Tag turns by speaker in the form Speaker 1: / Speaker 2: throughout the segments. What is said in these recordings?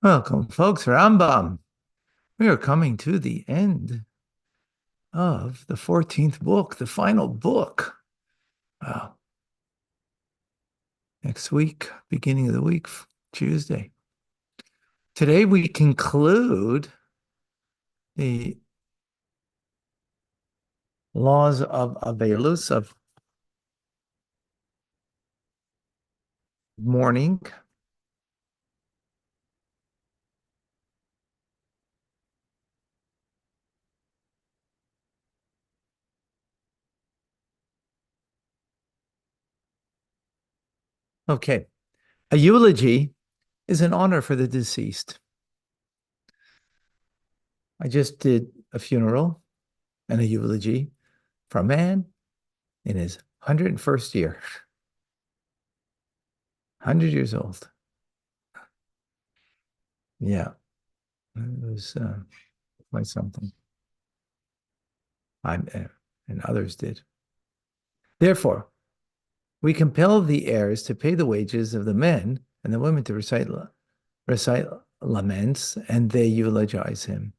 Speaker 1: Welcome, folks. Rambam. We are coming to the end of the 14th book, the final book. Wow. Next week, beginning of the week, Tuesday. Today we conclude the laws of Avelus, of mourning. Okay. A eulogy is an honor for the deceased. I just did a funeral and a eulogy for a man in his 101st year, 100 years old. Yeah, it was quite something. And others did. Therefore, we compel the heirs to pay the wages of the men and the women to recite laments, and they eulogize him.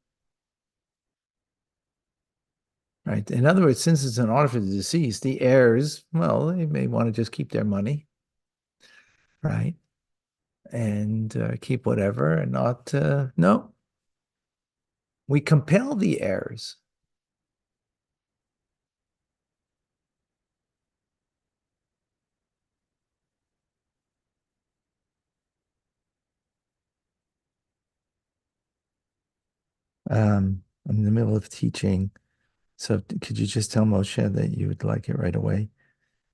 Speaker 1: Right. In other words, since it's an honor for the deceased, the heirs, well, they may want to just keep their money, right, and keep whatever, and not. No, we compel the heirs. I'm in the middle of teaching. So could you just tell Moshe that you would like it right away,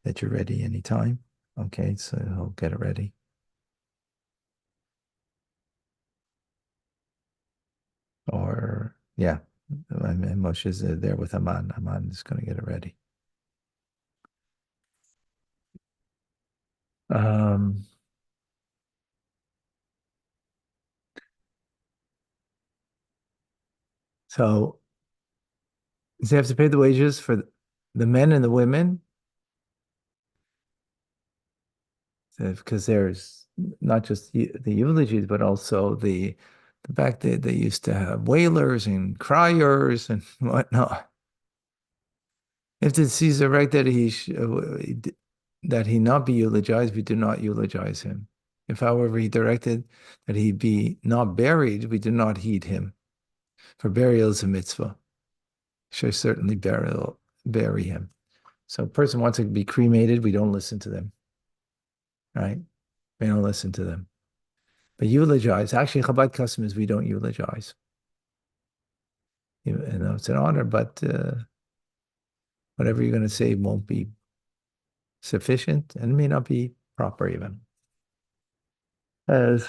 Speaker 1: that you're ready anytime? Okay, so he'll get it ready. Or, yeah, and Moshe's there with Aman. Aman is going to get it ready. Um, so does he have to pay the wages for the men and the women? Because there's not just the eulogies, but also the fact that they used to have wailers and criers and whatnot. If the Caesar right that he not be eulogized, we do not eulogize him. If, however, he directed that he be not buried, we do not heed him. For burial is a mitzvah. Should certainly bury him. So a person wants to be cremated, we don't listen to them. Right? We don't listen to them. But eulogize, actually, Chabad custom is we don't eulogize. You know, it's an honor, but whatever you're going to say won't be sufficient and may not be proper even. As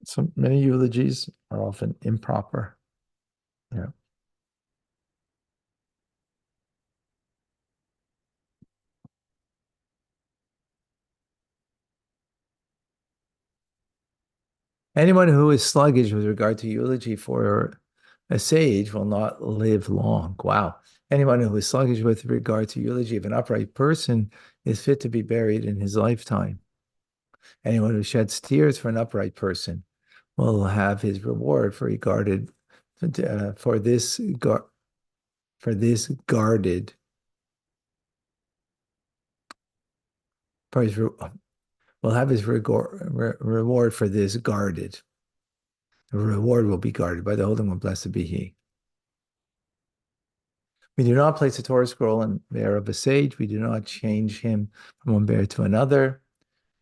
Speaker 1: so many eulogies are often improper. Yeah. Anyone who is sluggish with regard to eulogy for a sage will not live long. Wow. Anyone who is sluggish with regard to eulogy of an upright person is fit to be buried in his lifetime. Anyone who sheds tears for an upright person will have his reward for this guarded for his will have his reward for this guarded. The reward will be guarded by the Holy One, blessed be He. We do not place a Torah scroll in the bear of a sage. We do not change him from one bear to another.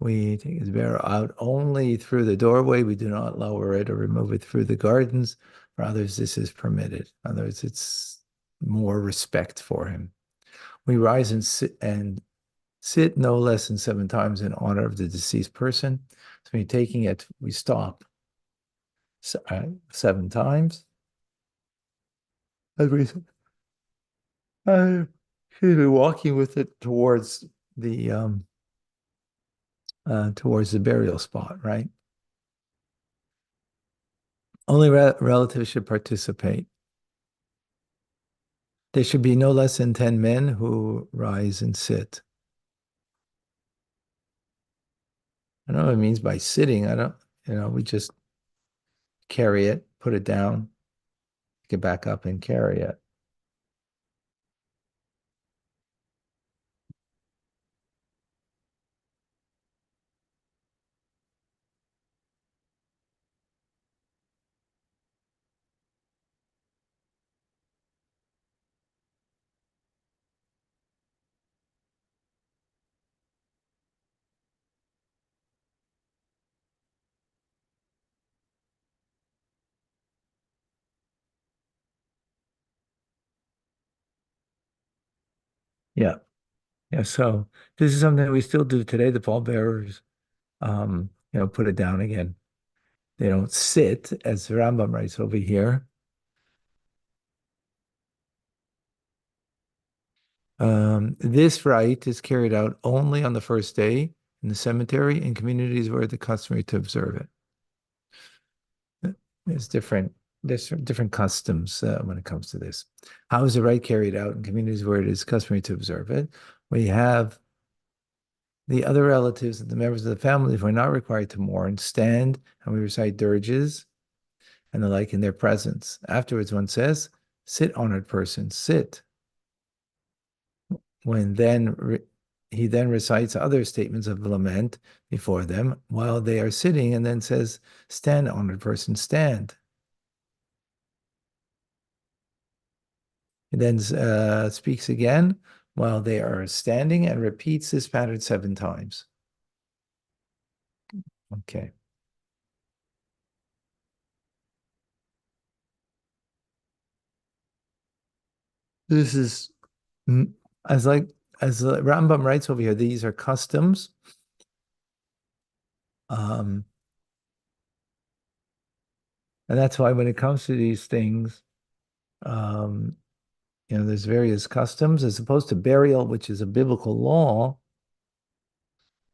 Speaker 1: We take his bear out only through the doorway. We do not lower it or remove it through the gardens. For others, this is permitted. In other words, it's more respect for him. We rise and sit no less than 7 times in honor of the deceased person. So when taking it, we stop 7 times. As we excuse me, walking with it towards the burial spot, right? Only relatives should participate. There should be no less than 10 men who rise and sit. don't know what it means by sitting. I don't, we just carry it, put it down, get back up and carry it. Yeah. Yeah. So this is something that we still do today. The pallbearers, put it down again. They don't sit, as Rambam writes over here. This rite is carried out only on the first day in the cemetery in communities where it's customary to observe it. There's different customs when it comes to this. How is the rite carried out in communities where it is customary to observe it? We have the other relatives and the members of the family, if we're not required to mourn, stand and we recite dirges and the like in their presence. Afterwards, one says, "Sit, honored person, sit." When he then recites other statements of lament before them while they are sitting, and then says, "Stand, honored person, stand." He then speaks again while they are standing and repeats this pattern 7 times. Okay. This is mm, as Rambam writes over here, these are customs. Um, and that's why when it comes to these things, um, there's various customs as opposed to burial, which is a biblical law.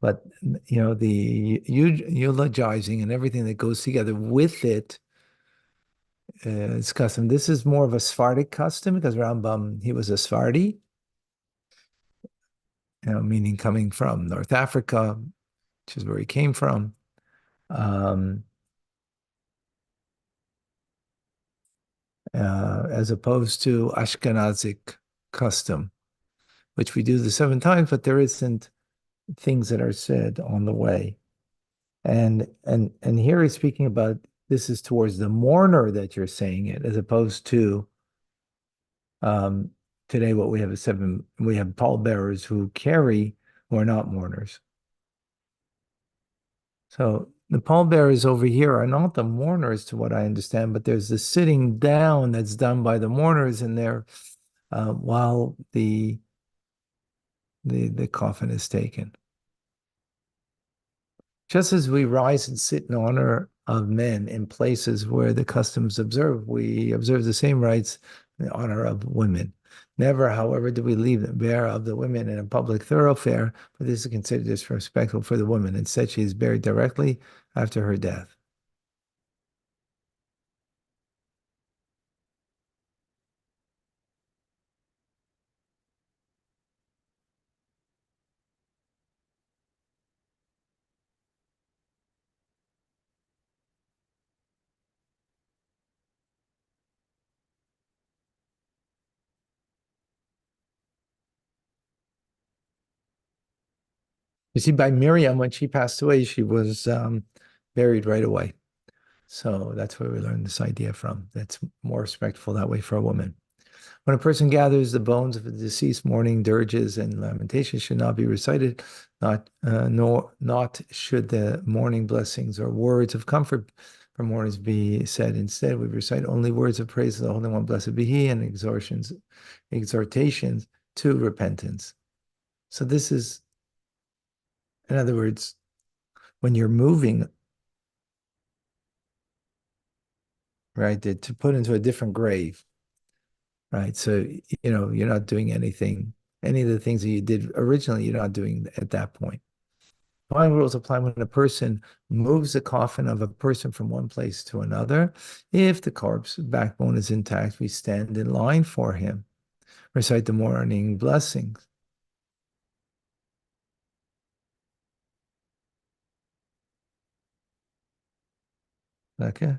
Speaker 1: But the eulogizing and everything that goes together with it is custom. This is more of a Sephardic custom because Rambam, he was a Sephardi, meaning coming from North Africa, which is where he came from. Um, as opposed to Ashkenazic custom, which we do the 7 times, but there isn't things that are said on the way. And here he's speaking about this is towards the mourner that you're saying it, as opposed to um, today what we have pallbearers who are not mourners. So the pallbearers over here are not the mourners, to what I understand, but there's the sitting down that's done by the mourners in there while the coffin is taken. Just as we rise and sit in honor of men in places where the customs observe, we observe the same rites in honor of women. Never, however, do we leave the bear of the women in a public thoroughfare, for this is considered disrespectful for the woman. Instead, she is buried directly after her death. You see, by Miriam, when she passed away, she was buried right away. So that's where we learned this idea from. That's more respectful that way for a woman. When a person gathers the bones of a deceased, mourning dirges and lamentations should not be recited, not should the mourning blessings or words of comfort for mourners be said. Instead, we recite only words of praise to the Holy One, blessed be He, and exhortations to repentance. So this is, in other words, when you're moving, right, to put into a different grave, right? So, you're not doing any of the things that you did originally, you're not doing at that point. Following rules apply when a person moves the coffin of a person from one place to another. If the corpse backbone is intact, we stand in line for him, recite the mourning blessings. Okay.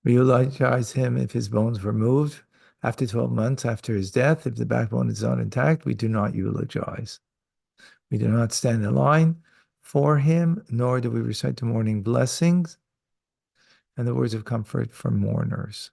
Speaker 1: We eulogize him if his bones were moved after 12 months after his death. If the backbone is not intact, we do not eulogize. We do not stand in line for him, nor do we recite the morning blessings and the words of comfort for mourners.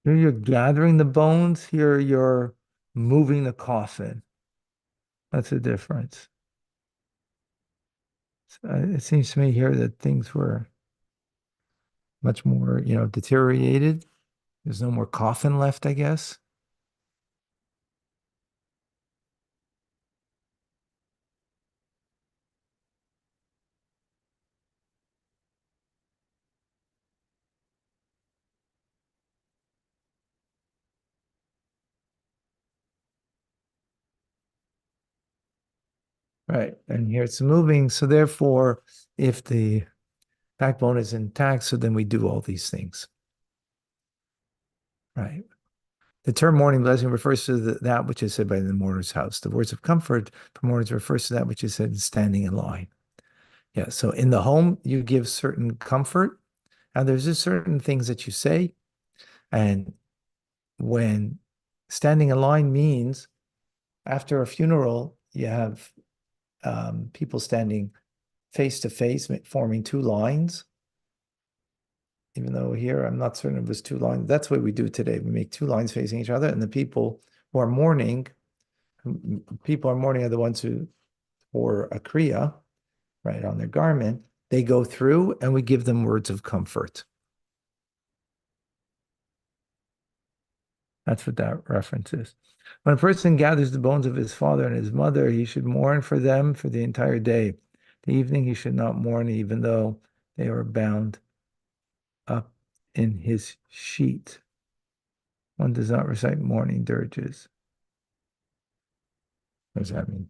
Speaker 1: Here you're gathering the bones, here you're moving the coffin. That's the difference. It seems to me here that things were much more, deteriorated. There's no more coffin left, I guess. Right. And here it's moving. So therefore, if the backbone is intact, so then we do all these things. Right. The term morning blessing refers to that which is said by the mourner's house. The words of comfort for mourners refers to that which is said standing in line. Yeah. So in the home, you give certain comfort, and there's just certain things that you say. And when standing in line means after a funeral, you have people standing face to face, forming two lines. Even though here I'm not certain it was two lines. That's what we do today. We make two lines facing each other, and the people who are mourning, are the ones who wore a kriya, right, on their garment. They go through, and we give them words of comfort. That's what that reference is. When a person gathers the bones of his father and his mother, he should mourn for them for the entire day. The evening he should not mourn, even though they are bound up in his sheet. One does not recite mourning dirges. What does that mean?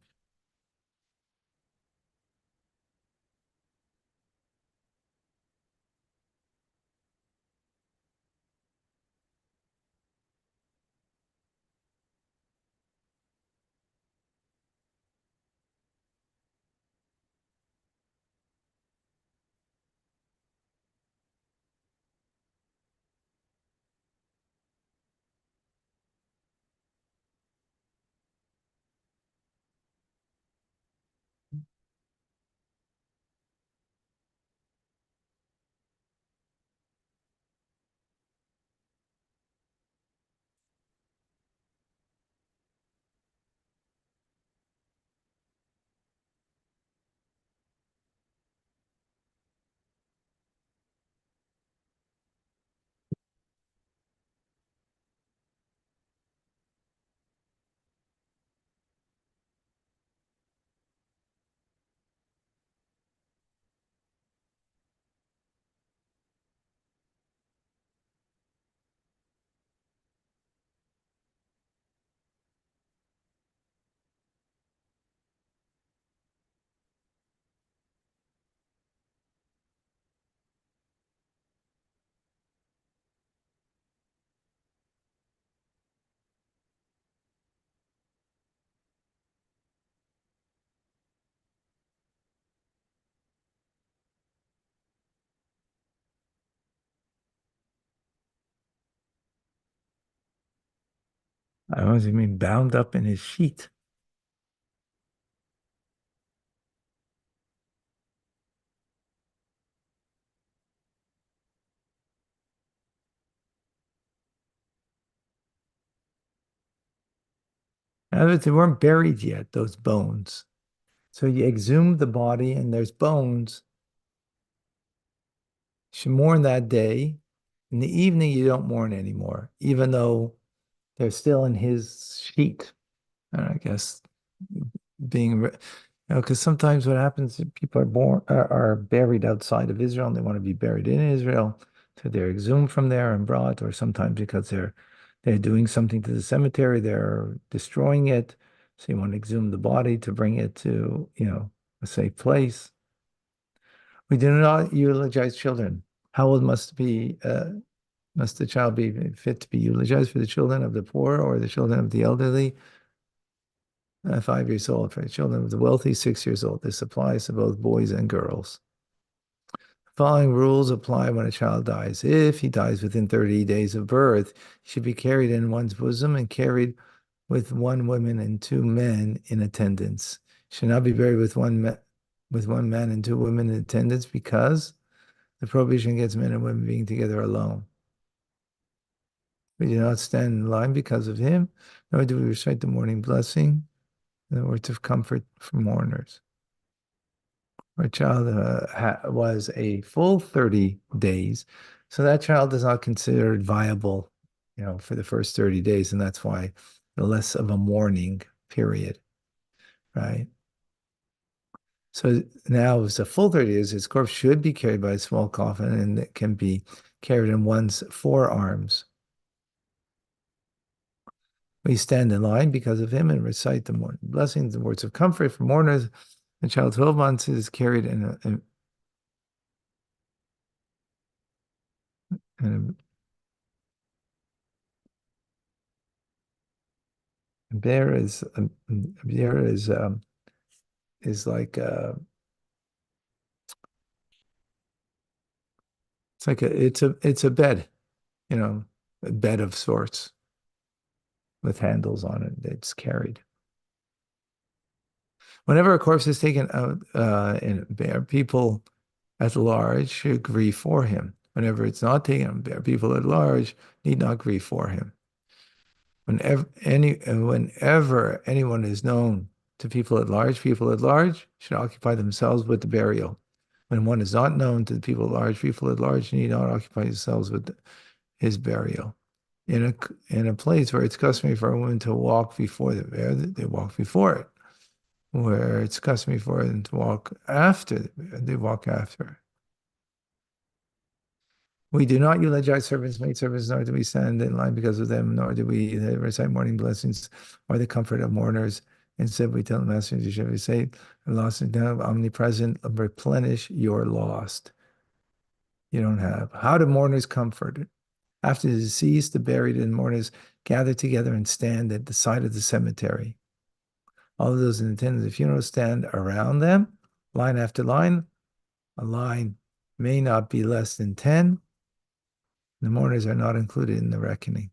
Speaker 1: I always mean bound up in his sheet. In other words, they weren't buried yet, those bones. So you exhume the body and there's bones. You should mourn that day. In the evening, you don't mourn anymore, even though they're still in his sheet. And I guess being Because sometimes what happens is people are buried outside of Israel and they want to be buried in Israel, so they're exhumed from there and brought, or sometimes because they're doing something to the cemetery, they're destroying it, so you want to exhume the body to bring it to, a safe place. We do not eulogize children. How old must the child be fit to be eulogized? For the children of the poor or the children of the elderly? 5 years old. For the children of the wealthy, 6 years old. This applies to both boys and girls. The following rules apply when a child dies. If he dies within 30 days of birth, he should be carried in one's bosom and carried with one woman and two men in attendance. He should not be buried with one man and two women in attendance because the prohibition against men and women being together alone. We do not stand in line because of him, nor do we recite the morning blessing, the words of comfort for mourners. Our child was a full 30 days, so that child is not considered viable, for the first 30 days, and that's why the less of a mourning period, right? So now it's a full 30 days, his corpse should be carried by a small coffin, and it can be carried in one's forearms. We stand in line because of him and recite the morning blessings and words of comfort for mourners. The child 12 months is carried in a bear is like it's a bed, a bed of sorts with handles on it that's carried. Whenever a corpse is taken out in a bear, people at large should grieve for him. Whenever it's not taken in a bear, people at large need not grieve for him. Whenever anyone is known to people at large should occupy themselves with the burial. When one is not known to the people at large need not occupy themselves with his burial. In a place where it's customary for a woman to walk before the bear, they walk before it. Where it's customary for them to walk after the bear, they walk after it. We do not eulogize servants, maidservants, nor do we stand in line because of them, nor do we recite morning blessings or the comfort of mourners. Instead, we tell the master, we say, lost and now omnipresent, replenish your lost. You don't have. How do mourners comfort? After the deceased, the buried and mourners gather together and stand at the side of the cemetery. All of those in attendance of the funeral stand around them, line after line. A line may not be less than 10. The mourners are not included in the reckoning.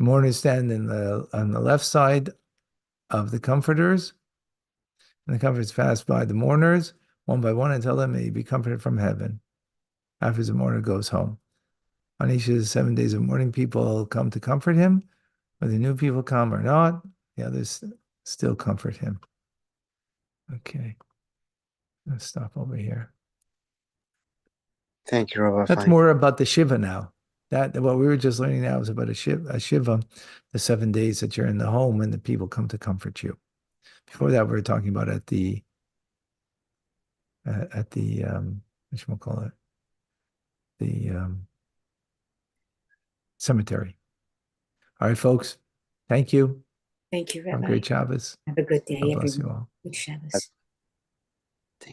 Speaker 1: Mourners stand on the left side of the comforters, and the comforters pass by the mourners one by one until they may be comforted from heaven. After the mourner goes home. On each of the 7 days of mourning, people come to comfort him. Whether new people come or not, the others still comfort him. Okay. Let's stop over here.
Speaker 2: Thank you, Rabbi.
Speaker 1: That's more about the Shiva now. What we were just learning now is about a Shiva, the 7 days that you're in the home and the people come to comfort you. Before that, we were talking about at the whatchamacallit, the cemetery. All right, folks. Thank you.
Speaker 3: Thank you, Rabbi.
Speaker 1: Have a great Shabbos.
Speaker 3: Have a good day,
Speaker 1: God
Speaker 3: everyone.
Speaker 1: bless you all.
Speaker 3: Good Shabbos.